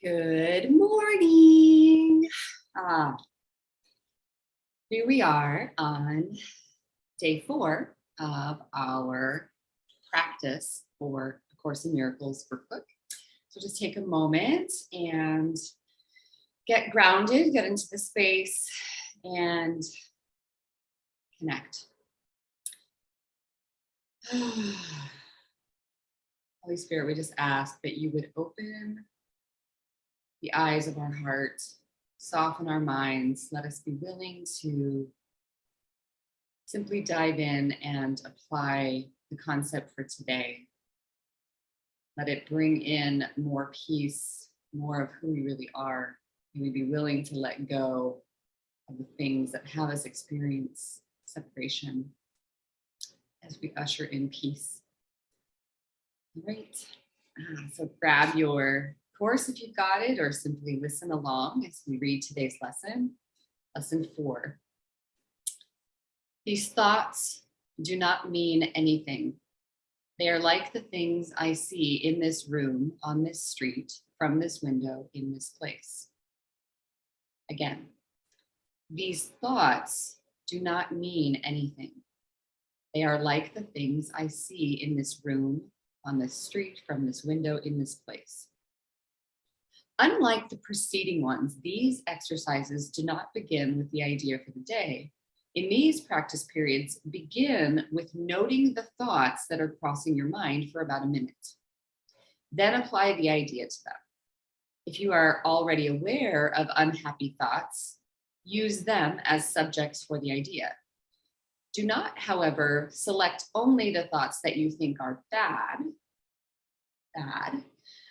Good morning. Here we are on day 4 of our practice for A Course in Miracles workbook. So just take a moment and get grounded, get into the space and connect. Holy Spirit, we just ask that you would open the eyes of our heart, soften our minds, let us be willing to simply dive in and apply the concept for today. Let it bring in more peace, more of who we really are. May we be willing to let go of the things that have us experience separation as we usher in peace. All right, so grab your course if you've got it, or simply listen along as we read today's lesson, lesson 4. These thoughts do not mean anything. They are like the things I see in this room, on this street, from this window, in this place. Again, these thoughts do not mean anything. They are like the things I see in this room, on this street, from this window, in this place. Unlike the preceding ones, these exercises do not begin with the idea for the day. In these practice periods, begin with noting the thoughts that are crossing your mind for about a minute. Then apply the idea to them. If you are already aware of unhappy thoughts, use them as subjects for the idea. Do not, however, select only the thoughts that you think are bad.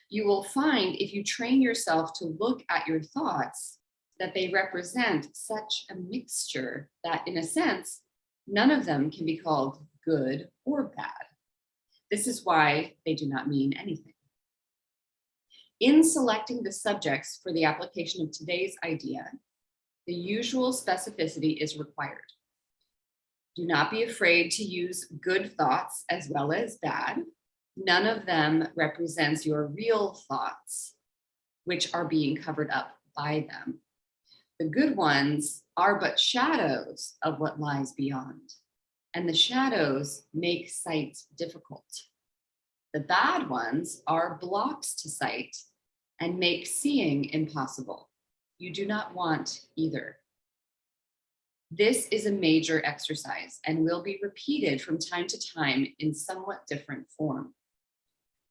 You will find if you train yourself to look at your thoughts that they represent such a mixture that, in a sense, none of them can be called good or bad. This is why they do not mean anything. In selecting the subjects for the application of today's idea, the usual specificity is required. Do not be afraid to use good thoughts as well as bad. None of them represents your real thoughts, which are being covered up by them. The good ones are but shadows of what lies beyond, and the shadows make sight difficult. The bad ones are blocks to sight and make seeing impossible. You do not want either. This is a major exercise and will be repeated from time to time in somewhat different form.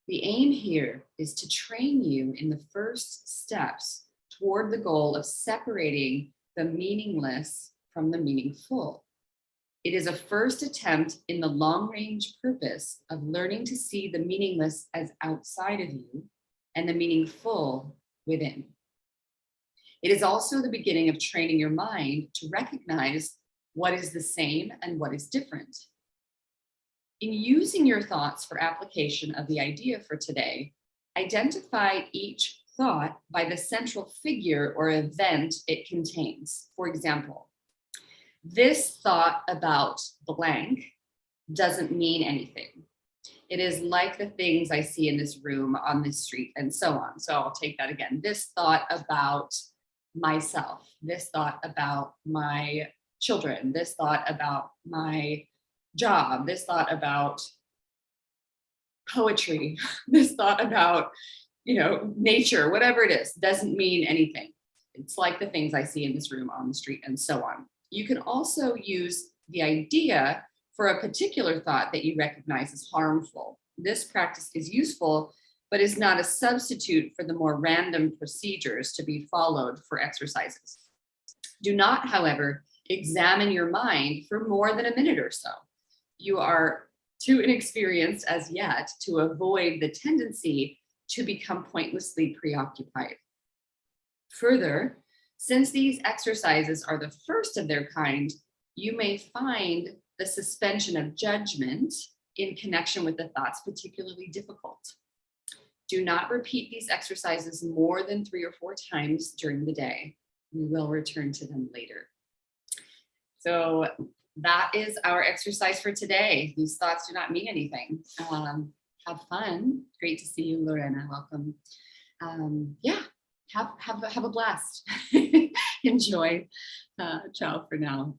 The aim here is to train you in the first steps toward the goal of separating the meaningless from the meaningful. It is a first attempt in the long-range purpose of learning to see the meaningless as outside of you and the meaningful within. It is also the beginning of training your mind to recognize what is the same and what is different. In using your thoughts for application of the idea for today, identify each thought by the central figure or event it contains. For example, this thought about blank doesn't mean anything. It is like the things I see in this room, on this street, and so on. So I'll take that again. This thought about myself, this thought about my children, this thought about my job, this thought about poetry, this thought about, nature, whatever it is, doesn't mean anything. It's like the things I see in this room, on the street, and so on. You can also use the idea for a particular thought that you recognize as harmful. This practice is useful, but is not a substitute for the more random procedures to be followed for exercises. Do not, however, examine your mind for more than a minute or so. You are too inexperienced as yet to avoid the tendency to become pointlessly preoccupied. Further, since these exercises are the first of their kind, you may find the suspension of judgment in connection with the thoughts particularly difficult. Do not repeat these exercises more than 3 or 4 times during the day. We will return to them later. So that is our exercise for today. These thoughts do not mean anything. Have fun. Great to see you, Lorena. Welcome. have a blast. Enjoy. Ciao for now.